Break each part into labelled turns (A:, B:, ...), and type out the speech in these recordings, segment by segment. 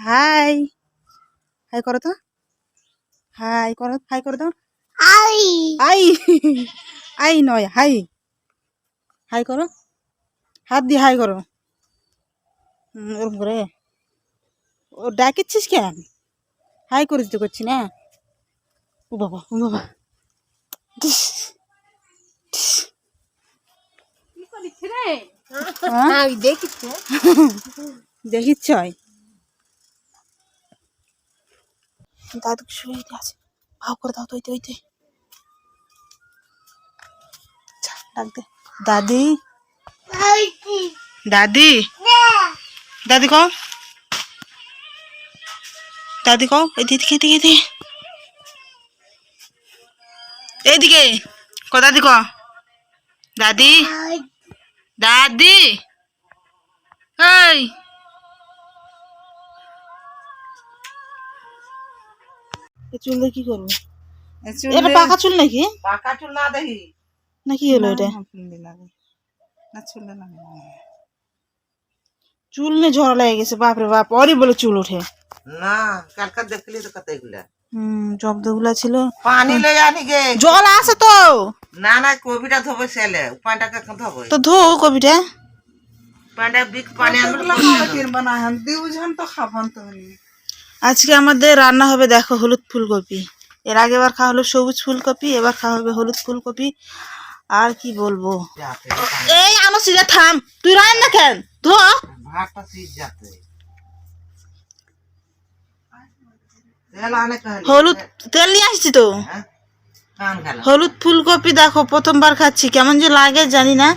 A: High high করো তো, high করো, হাই করে দাও। আই আই আই নয়, হাই হাই করো, হাত দিয়ে হাই করো। ওরকম করে ও ডাকিচ্ছিস কেন? হাই করে দিতে করছি না। ও বাবা, ও বাবা, দেখিচ্ছ দাদু শুয়ে আছে, ভাও করে দাও তো। ওইতে ডাক দে, দাদি দাদি দাদি কও, দাদি কও, এদিকে এদিকে এদিকে এইদিকে ক, দাদি ক, দাদি দাদি। এই চুল দিয়ে কি করবো? এটা পাকা চুল নাকি?
B: পাকা চুল না দেখি
A: নাকি হলো এটা? চুল নিয়ে ঝড় লেগে গেছে, বাপরে বাপ, অরি বলে চুল ওঠে
B: না। কালকে দেখলি তো কত এগুলা
A: জব্দগুলা ছিল।
B: পানি লই আনি গে,
A: জল আছে তো।
B: না না কবিটা ধোবে সেলে পানিটাকে ধোবে
A: তো ধো কবিটা।
B: পানিটা বিক পানি
A: আজকে আমাদের রান্না হবে, দেখো, হলুদ ফুলকপি। এর আগেবার খাওয়া হলো সবুজ ফুলকপি, এবার খাওয়া হবে হলুদ ফুলকপি। আর কি বলবো, এই আনো সিজা থাম, তুই রান্না কেন ধো
B: ভাতটা সিজ যাতে তেল আনে কাল
A: হলুদ তেল নিয়ে আসছি তো।
B: কান খালা
A: হলুদ ফুলকপি দেখো প্রথমবার খাচ্ছি, কেমন যে লাগে জানি না।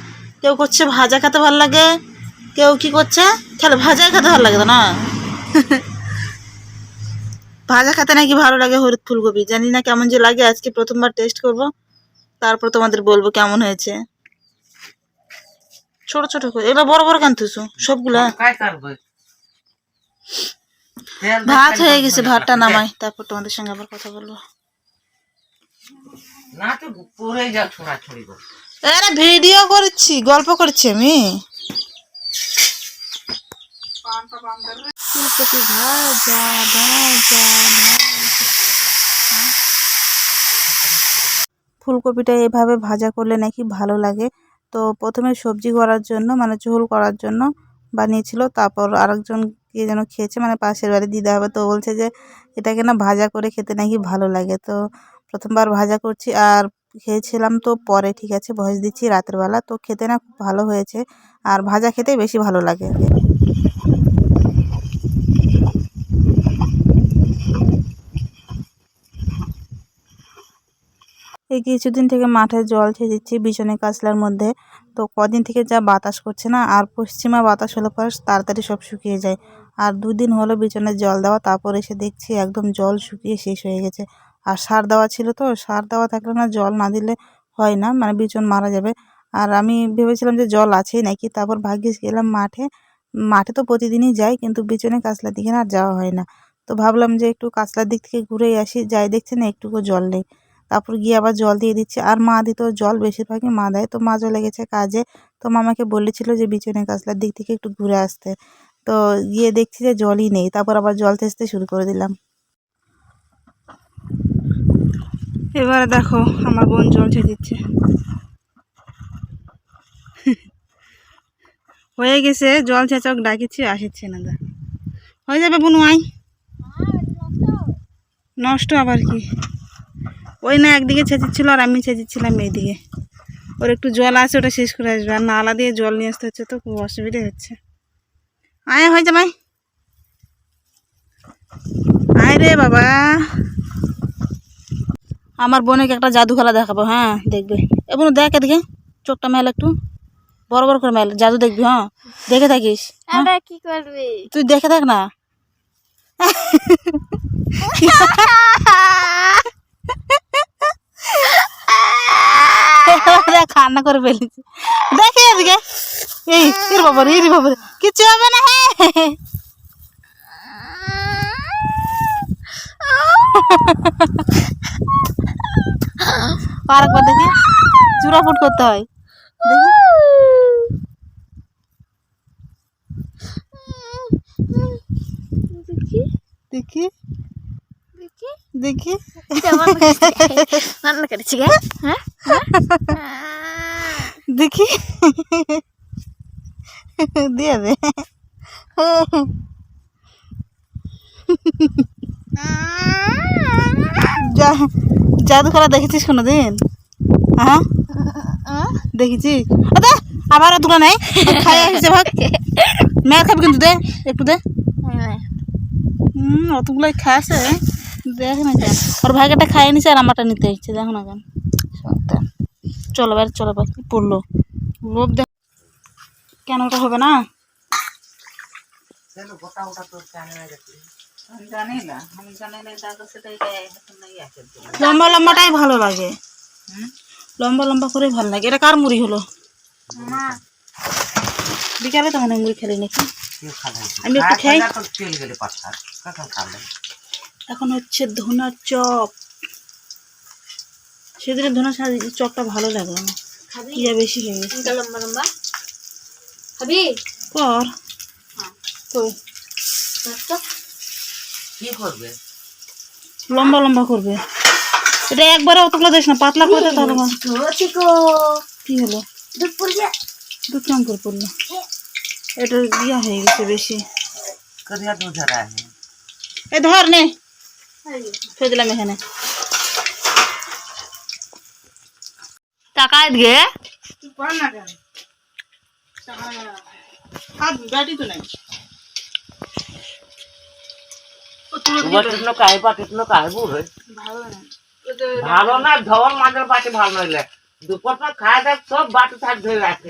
A: কেউ করছে ভাজা খেতে ভালো লাগে, কেউ কি করছে খেলে ভাজাই খেতে ভালো লাগে তো না। ভাজা খেতে নাকি ভালো লাগে হলুদ ফুলকপি, জানি না কেমন যে লাগে। আজকে প্রথমবার টেস্ট করব, তারপর তোমাদের বলবো কেমন হয়েছে। ছোট ছোট করে, এবার বড় বড় কানতেছো সবগুলা। ভাত হয়ে গেছে, ভাতটা নামাই, তারপর তোমাদের সঙ্গে আবার কথা বলবো।
B: না তো পুরে যা ছোড়া ছড়ি গো।
A: আরে ভিডিও করছি, গল্প করছি আমি। ফুলকপি ভাজা ভাজা ফুলকপিটা এভাবে ভাজা করলে নাকি ভালো লাগে। তো প্রথমে সবজি করার জন্য, মানে ঝোল করার জন্য বানিয়েছিল, তারপর আরেকজন কে যেন খেয়েছে, মানে পাশের বাড়ি দিদা হবে, তো বলছে যে এটাকে না ভাজা করে খেতে নাকি ভালো লাগে। তো প্রথমবার ভাজা করছি আর খেয়েছিলাম, তো পরে ঠিক আছে ভয়েস দিচ্ছি রাতের বেলা, তো খেতে না খুব ভালো হয়েছে। আর ভাজা খেতে বেশি ভালো লাগে। এই কিছুদিন থেকে মাঠে জল ছেড়েছি বিছনে কাচলার মধ্যে। তো কদিন থেকে যা বাতাস করছে না, আর পশ্চিমা বাতাস হলে পরে তাড়াতাড়ি সব শুকিয়ে যায়। আর দুদিন হলো বিছনে জল দেওয়া, তারপর এসে দেখছি একদম জল শুকিয়ে শেষ হয়ে গেছে। আর সার দেওয়া ছিল, তো সার দেওয়া থাকলে না জল না দিলে হয় না, মানে বিছন মারা যাবে। আর আমি ভেবেছিলাম যে জল আছেই নাকি, তারপর ভাগ্যিস গেলাম মাঠে। মাঠে তো প্রতিদিনই যাই, কিন্তু বিছনে কাচলার দিকে না আর যাওয়া হয় না। তো ভাবলাম যে একটু কাচলার দিক থেকে ঘুরেই আসি, যাই দেখছি না একটুকু জল নেই। তারপর গিয়ে আবার জল দিয়ে দিচ্ছে, আর মা দিত জল, বেশিরভাগই মা দেয়। তো মা চলে গেছে কাজে, তো মামাকে বলেছিল যে বিছনে কাচলার দিক থেকে একটু ঘুরে আসতে। তো গিয়ে দেখছি যে জলই নেই, তারপর আবার জল তেষ্তে শুরু করে দিলাম। এবারে দেখো আমার বোন জল ছেঁচিচ্ছে। হয়ে গেছে, জল ছেঁচক ডাকিছি, আসিচ্ছে না। দা হয়ে যাবে বোন, আই নষ্ট আবার কি, ওই না একদিকে ছেঁচিচ্ছিল আর আমি ছেঁচিচ্ছিলাম এইদিকে। ওর একটু জল আছে, ওটা শেষ করে আসবে, আর নালা দিয়ে জল নিয়ে আসতে হচ্ছে, তো খুব অসুবিধা হচ্ছে। আয় হয়ে যাবাই, আয় রে বাবা। আমার বোনকে একটা জাদু খেলা দেখাবো, হ্যাঁ দেখবে। এবং দেখ এদিকে, চোখটা মেল একটু বড় বড় করে মেল, জাদু দেখবি, হ্যাঁ দেখে থাকিস।
C: কি করবি
A: তুই দেখে থাক না। কান্না করে ফেলেছি, দেখে এদিকে। এই বাবা রে, বাবা কিছু হবে না। হ্যাঁ আরেকবার দেখি, চূড়াফুট করতে হয় দেখি। দেখি দেখি দেখি
C: রান্না করেছি গে হ্যাঁ
A: দেখি দিয়ে দে জাদু খেলা দেখেছিস কোনোদিন? হ্যাঁ দেখেছিস? আবার অতগুলো নাই, খাই আসছে ভাগ। মেয়ের খাবি কিন্তু, দে একটু দে। অতগুলোই খাসে, দেখ না কেন ওর ভাগেটা খাইয়ে নিছে আর আমারটা নিতে ইচ্ছে, দেখো না কেন। চলো বাইরে, চলো বাইরে। পড়লো লোভ দেখ কেন, ওটা হবে না?
B: গোটা ওটা তোর জানে না গেছে।
A: লম্বা লম্বাটাই ভালো লাগে, লম্বা লম্বা করে ভালো লাগে। এটা কার মুড়ি হলো? বিকালে তো মনে মুড়ি খেলি নাকি, আমি একটু খাই। এখন হচ্ছে ধুনার চপ। সেদিনে ধুনার চপটা ভালো লাগলো না, ইয়া বেশি হয়ে গেছে।
C: লম্বা লম্বা খাবি?
A: কর কই
B: কি করবে?
A: লম্বা লম্বা করবে। এটা একবারে অতগুলো দিস না, পাতলা করে দে তাহলে। কি হলো? দুধ কেমন করে পড়লো? এটা ইয়া হয়ে গেছে বেশি। এ ধর নে, ফেলে দিলাম এখানে।
C: টাকা দিয়ে
A: গাড়ি তো নাই।
B: ভালো না, ধর মাঝের পাশে ভালো নইলে দুপুর পর খায় দেখ সব বাটি থাক ধরে রাখতে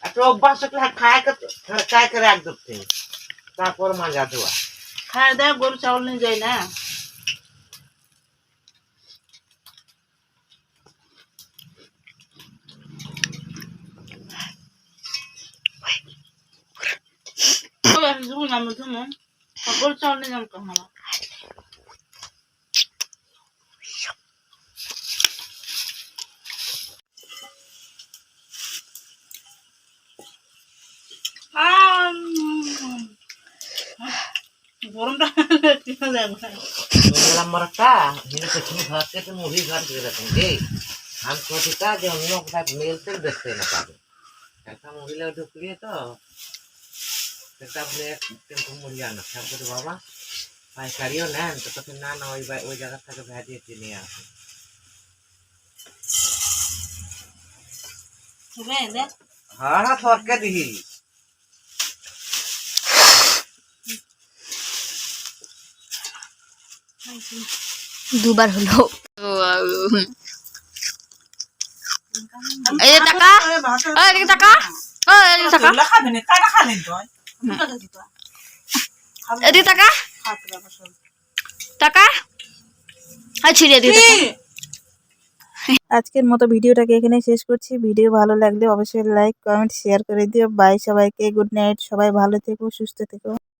B: একটা অভ্যাস খায় করে একদম তারপর মাজা দেওয়া।
A: খায় দেয়, গরু চাউল নিয়ে যায় না। গরু চাউল নিয়ে যাম কখন? গরমটা
B: মুড়ি ঘর করে রাখুন যে हम सोचता जो हम लोग साथ मिलते देखते ना पावे ऐसा मुड़ी ले ढुकलिए तो तब ले टेम्पो मुड़िया ना सब तो बाबा भाई करियो ना तो फिर ना ना वही जगह तक भेज देती नहीं आते हाँ हाँ थोड़ के दी
C: দুবার হলো। এই টাকা, এই টাকা, এই টাকা, এই টাকা, টাকা, ছিড়ে দিয়ে।
A: আজকের মতো ভিডিওটাকে এখানে শেষ করছি। ভিডিও ভালো লাগলে অবশ্যই লাইক কমেন্ট শেয়ার করে দিও। বাই সবাইকে, গুড নাইট। সবাই ভালো থেকো, সুস্থ থেকো।